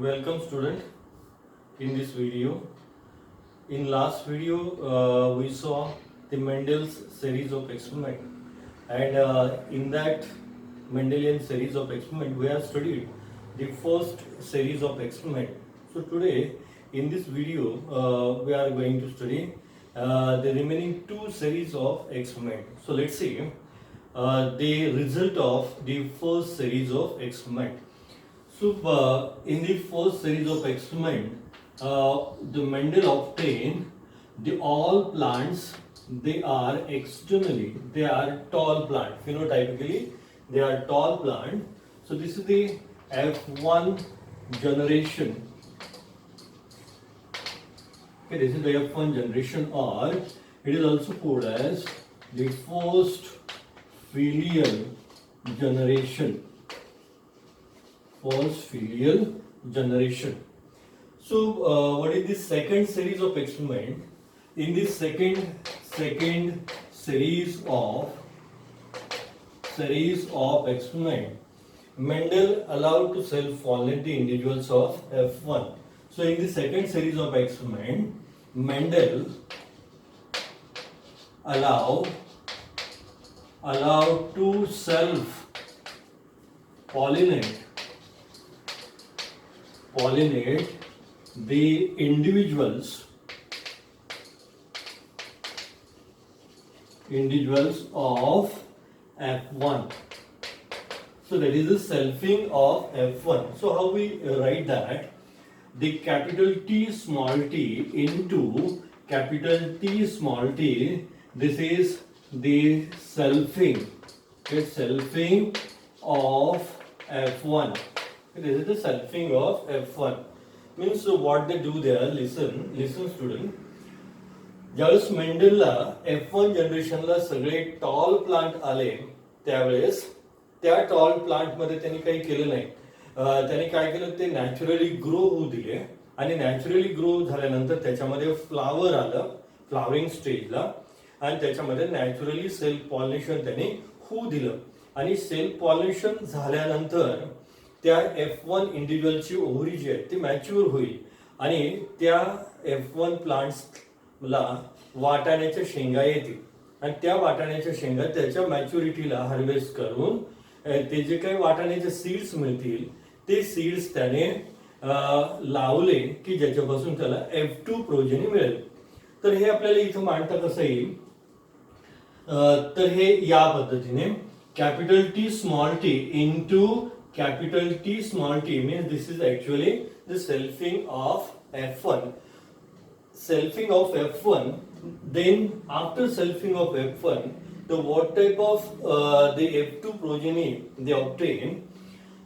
Welcome student in this video. In last video we saw the Mendel's series of experiment, and in that Mendelian series of experiment we have studied the first series of experiment. So today in this video we are going to study the remaining two series of experiment. So let's see the result of the first series of experiment. So, in the first series of experiment, the Mendel obtained the all plants. They are externally, they are tall plant. Phenotypically, they are tall plant. So, this is the F1 generation. Okay, this is the F1 generation, or it is also called as the first filial generation. First filial generation. So, what is the second series of experiment? In this second series of experiment, Mendel allowed to self-pollinate the individuals of F1. So, in the second series of experiment, Mendel allowed to self-pollinate the individuals of F1. So that is the selfing of F1. So how we write that? The capital T small t into capital T small t. This is the selfing. Okay, selfing of F1. This is the selfing of F1. Means what they do there, listen student. ज्यावेळेस मेंडेलला F1 जनरेशनला सगळे tall plant आले त्यावेळेस त्या tall plant मध्ये त्यांनी काही केलं नाही. त्यांनी काय केलं, ते नॅचरली ग्रो होऊ दिले, आणि नॅचरली ग्रो झाल्यानंतर त्याच्यामध्ये फ्लावर आलं फ्लावरिंग स्टेजला, आणि त्याच्यामध्ये नॅचरली सेल्फ पॉलिनेशन त्यांनी होऊ दिलं, आणि सेल्फ पॉलिनेशन झाल्यानंतर त्या F1 इंडिव्हिज्युअलची ओव्हरी जी आहे ती मॅच्युअर होईल, आणि त्या F1 प्लांट्सला वाटाण्याच्या शेंगा येतील, आणि त्या वाटाण्याच्या शेंगा त्याच्या मॅच्युरिटीला हार्वेस्ट करून ते जे काही वाटाण्याचे सीड्स मिळतील ते सीड्स त्याने लावले की ज्याच्यापासून त्याला F2 प्रोजेनी मिळेल. तर हे आपल्याला इथं मांडता कसं येईल, तर हे या पद्धतीने capital T small t into capital T small t means this is actually the selfing of F1. Selfing of F1, then after selfing of F1, the what type of the F2 progeny they obtain?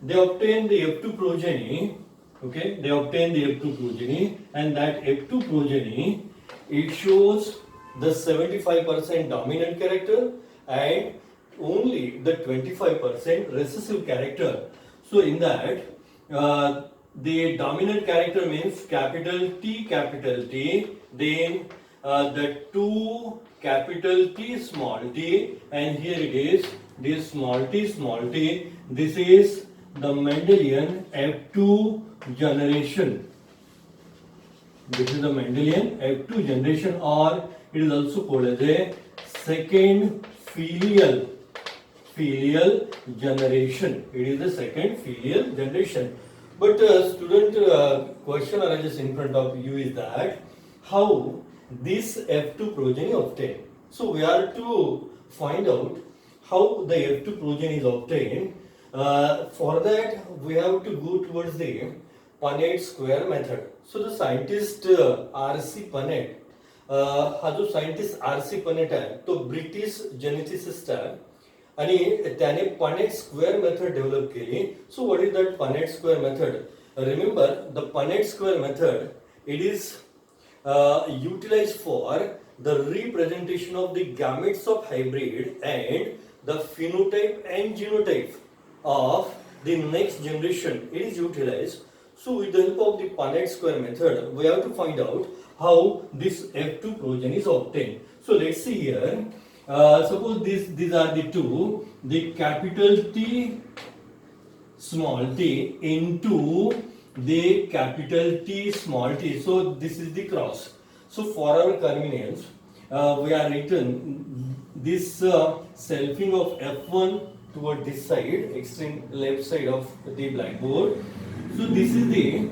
They obtain the F2 progeny, okay? They obtain the F2 progeny, and that F2 progeny, it shows the 75% dominant character and only the 25% recessive character. So in that, the dominant character means capital T, then the 2 capital T small t, and here it is this small t. This is the Mendelian F2 generation. This is the Mendelian F2 generation, or it is also called as a second filial generation. It is the second filial generation. But student, question arises in front of you is that how this F2 progeny obtained. So we are to find out how the F2 progeny is obtained. For that we have to go towards the Punnett square method. So the scientist R.C. Punnett, हा जो scientist R.C. Punnett आहे तो British geneticist आहे, आणि त्याने Punnett square method develop केली. So what is that Punnett square method? Remember the Punnett square method, it is utilized for the representation of the gametes of hybrid and the phenotype and genotype of the next generation. It is utilized. So with the help of the Punnett square method, we have to find out how this F2 progeny is obtained. So let's see here. Suppose these are the two, the capital T small t into the capital T small t. So this is the cross. So for our convenience, we are written this selfing of F1 toward this side, extreme left side of the blackboard. So this is the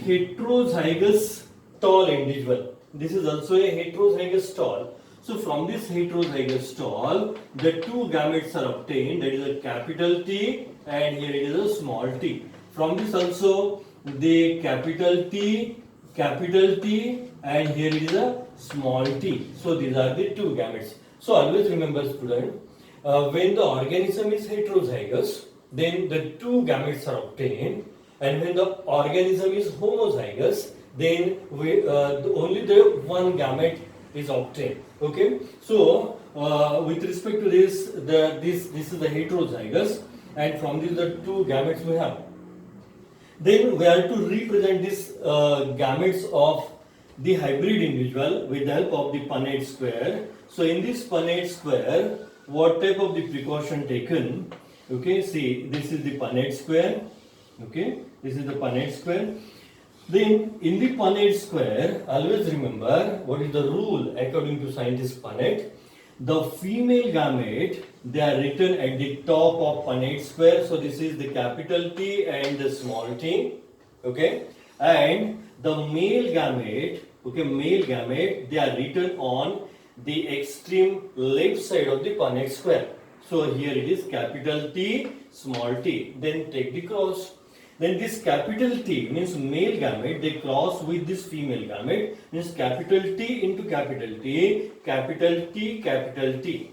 heterozygous tall individual. This is also a heterozygous tall. So from this heterozygous tall, the two gametes are obtained, that is a capital T and here it is a small t. From this also the capital T and here it is a small t. So these are the two gametes. So always remember student, when the organism is heterozygous, then the two gametes are obtained, and when the organism is homozygous, then only the one gamete is obtained. Okay. So with respect to this, this is the heterozygous, and from this the two gametes we have. Then we are to represent this gametes of the hybrid individual with the help of the Punnett square. So in this Punnett square, what type of the precaution taken? Okay, see, this is the Punnett square. Okay, this is the Punnett square. Then in the Punnett square, always remember what is the rule according to scientist Punnett. The female gamete, they are written at the top of Punnett square. So this is the capital T and the small t. Okay, and the male gamete, they are written on the extreme left side of the Punnett square. So here it is capital T, small t. Then take the cross. Then this capital T means male gamete, they cross with this female gamete, means capital T into capital T, capital T, capital T.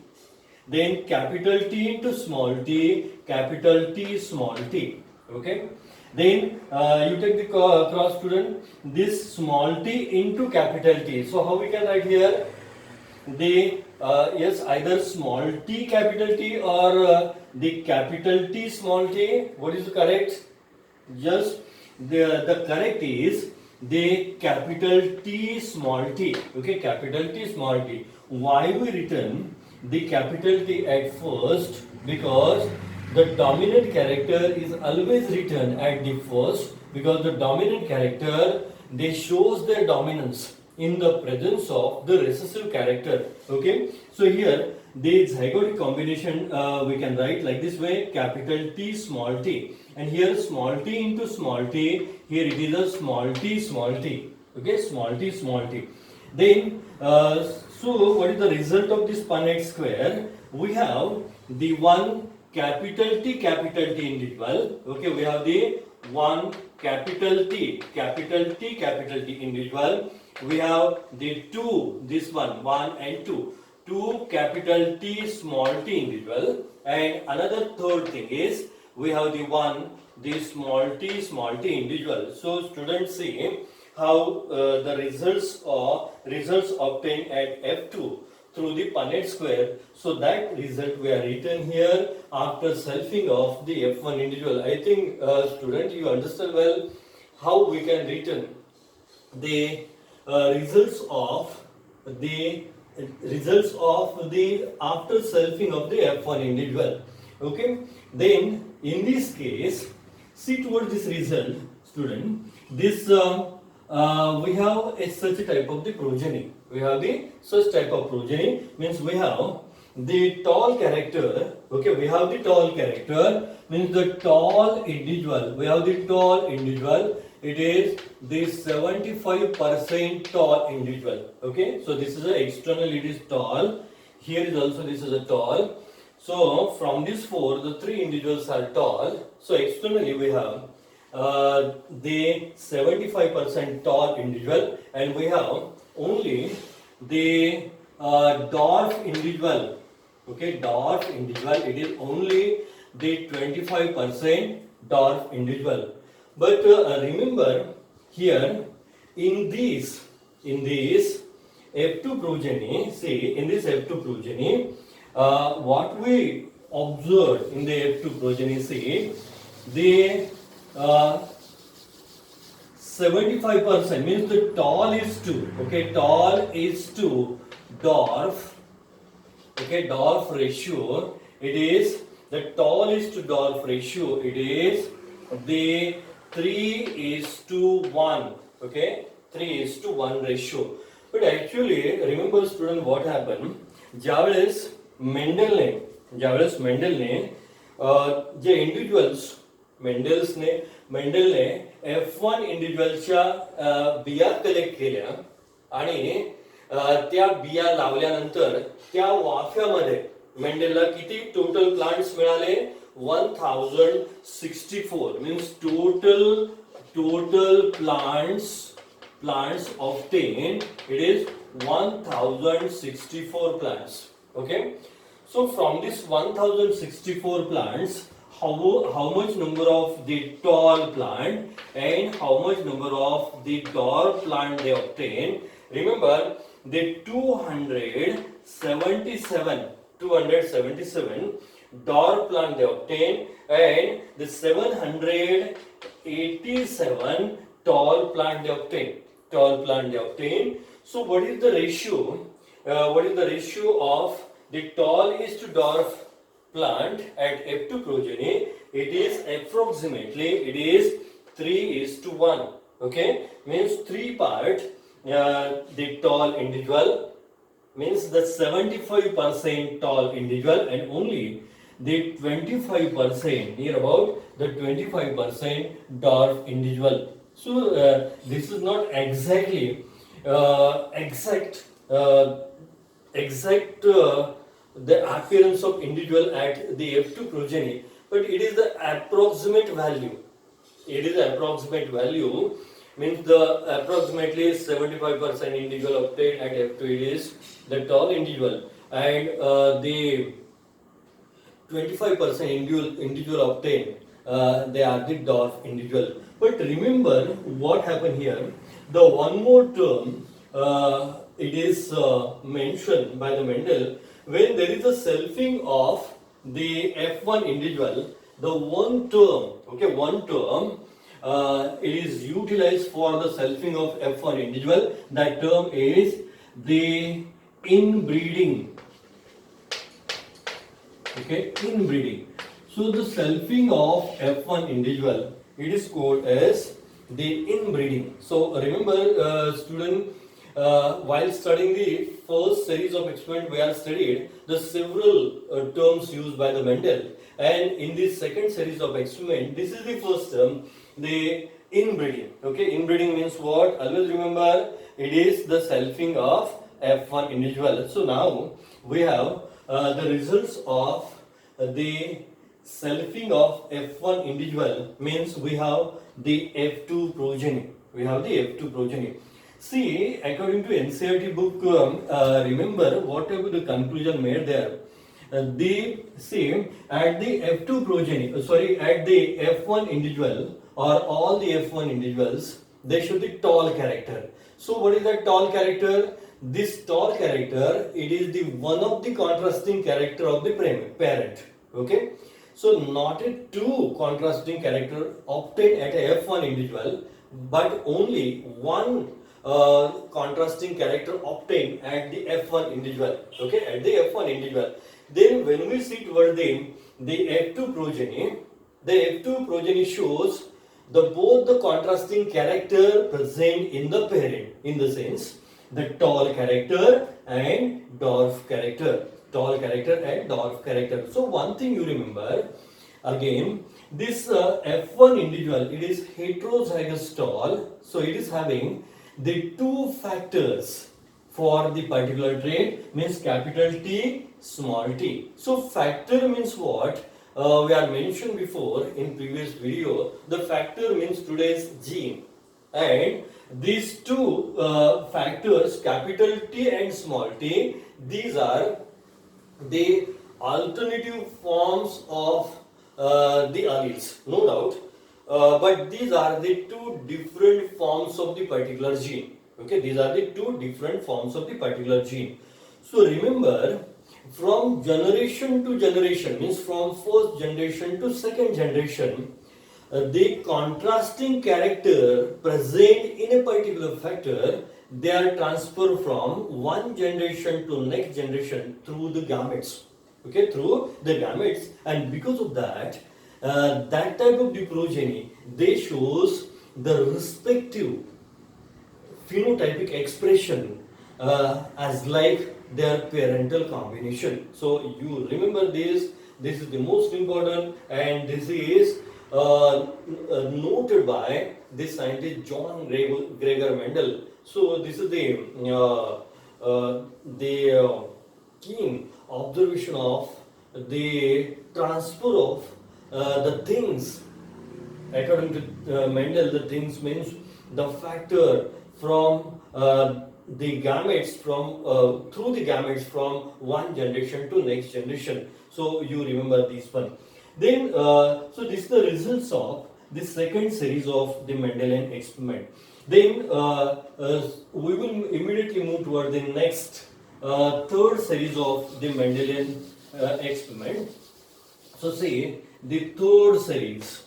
Then capital T into small t, capital T, small t. Okay. Then you take the cross student, this small t into capital T. So how we can write here? The yes, either small t capital T or the capital T small t. What is the correct? Just the correct is the capital T small t. Okay, capital T small t. Why we written the capital T at first? Because the dominant character is always written at the first, because the dominant character, they shows their dominance in the presence of the recessive character. Okay, so here the zygotic combination we can write like this way: capital T small t, and here small t into small t, here it is a small t small t. Okay, small t small t. Then so what is the result of this Punnett square? We have the one capital T individual. Okay, we have the one capital T individual. We have the two, this one and two capital T small t individual, and another third thing is we have the one, the small t individual. So students see how the results obtained at F2 through the Punnett square. So that result we are written here after selfing of the F1 individual. I think student, you understand well how we can written the results of the after selfing of the F1 individual. Okay, then in this case, see towards this result, student, this we have such a type of the progeny. We have the such type of progeny, means we have the tall character. Okay, we have the tall character, means the tall individual. We have the tall individual. It is the 75% tall individual. Okay, so this is a external, it is tall. Here is also this is a tall. So from these four, the three individuals are tall. So externally we have the 75% tall individual, and we have only the dwarf individual. Okay, dwarf individual, it is only the 25% dwarf individual. But remember here in this F2 progeny, see in this F2 progeny, what we observed in the F2 progeny, see the 75% means the tall is 2. Okay, tall is 2, dwarf. Okay, dwarf ratio, it is the tall is to dwarf ratio, it is the 3:1. Okay, 3:1 ratio. But actually, remember student what happened? ज्यावेळेस मेंडेलने जे individuals मेंडेलने F1 इंडिव्हिज्युअलच्या बिया collect केल्या आणि त्या बिया लावल्यानंतर त्या वाफ्यामध्ये मेंडेलला किती total plants मिळाले 1064 means total plants obtained it is 1064 plants. Okay, so from this 1064 plants, how much number of the tall plant and how much number of the dwarf plant they obtained? Remember, the 277 dwarf plant they obtained and the 787 tall plant they obtained. So what is the ratio? What is the ratio of the tall is to dwarf plant at F2 progeny? It is approximately 3:1. Okay, means 3 part the tall individual means the 75% tall individual and only the 25% near about the 25% dwarf individual. So this is not exactly exact the appearance of individual at the F2 progeny, but it is the approximate value. It is approximate value means the approximately 75% individual obtained at F2 it is the tall individual and the 25% individual obtained they are the dwarf individual. But remember what happened here. The one more term it is mentioned by the Mendel when there is a selfing of the F1 individual. The one term it is utilized for the selfing of F1 individual. That term is the inbreeding. Okay, inbreeding. So the selfing of F1 individual it is called as the inbreeding. So remember student while studying the first series of experiment we have studied the several terms used by the Mendel, and in this second series of experiment this is the first term, the inbreeding. Okay, inbreeding means what? Always remember it is the selfing of F1 individual. So now we have the results of the selfing of F1 individual means we have the F2 progeny. See, according to NCERT book, remember whatever the conclusion made there. They say at the F2 progeny, at the F1 individual or all the F1 individuals, they should be tall character. So what is that tall character? This tall character, it is the one of the contrasting character of the parent. Okay. So not a two contrasting character obtained at a F1 individual, but only one contrasting character obtained at the F1 individual. Okay, at the F1 individual. Then when we see toward the F2 progeny shows both the contrasting character present in the parent, in the sense the tall character and dwarf character. So one thing you remember again, this F1 individual it is heterozygous tall, so it is having the two factors for the particular trait means capital T, small t. So factor means what? We are mentioned before in previous video. The factor means today's gene, and these two factors capital T and small t, these are the alternative forms of the alleles, no doubt, but these are the two different forms of the particular gene. Okay, these are the two different forms of the particular gene. So remember, from generation to generation means from first generation to second generation, the contrasting character present in a particular factor, they are transferred from one generation to next generation through the gametes. Okay, through the gametes, and because of that that type of the progeny, they shows the respective phenotypic expression as like their parental combination. So you remember this. This is the most important, and this is noted by the scientist John Gregor Mendel. So this is the keen observation of the transfer of the things. According to Mendel, the things means the factor from the gametes from through the gametes from one generation to next generation. So you remember this one. Then so this is the results of the second series of the Mendelian experiment. Then we will immediately move toward the next third series of the Mendelian experiment. So see the third series.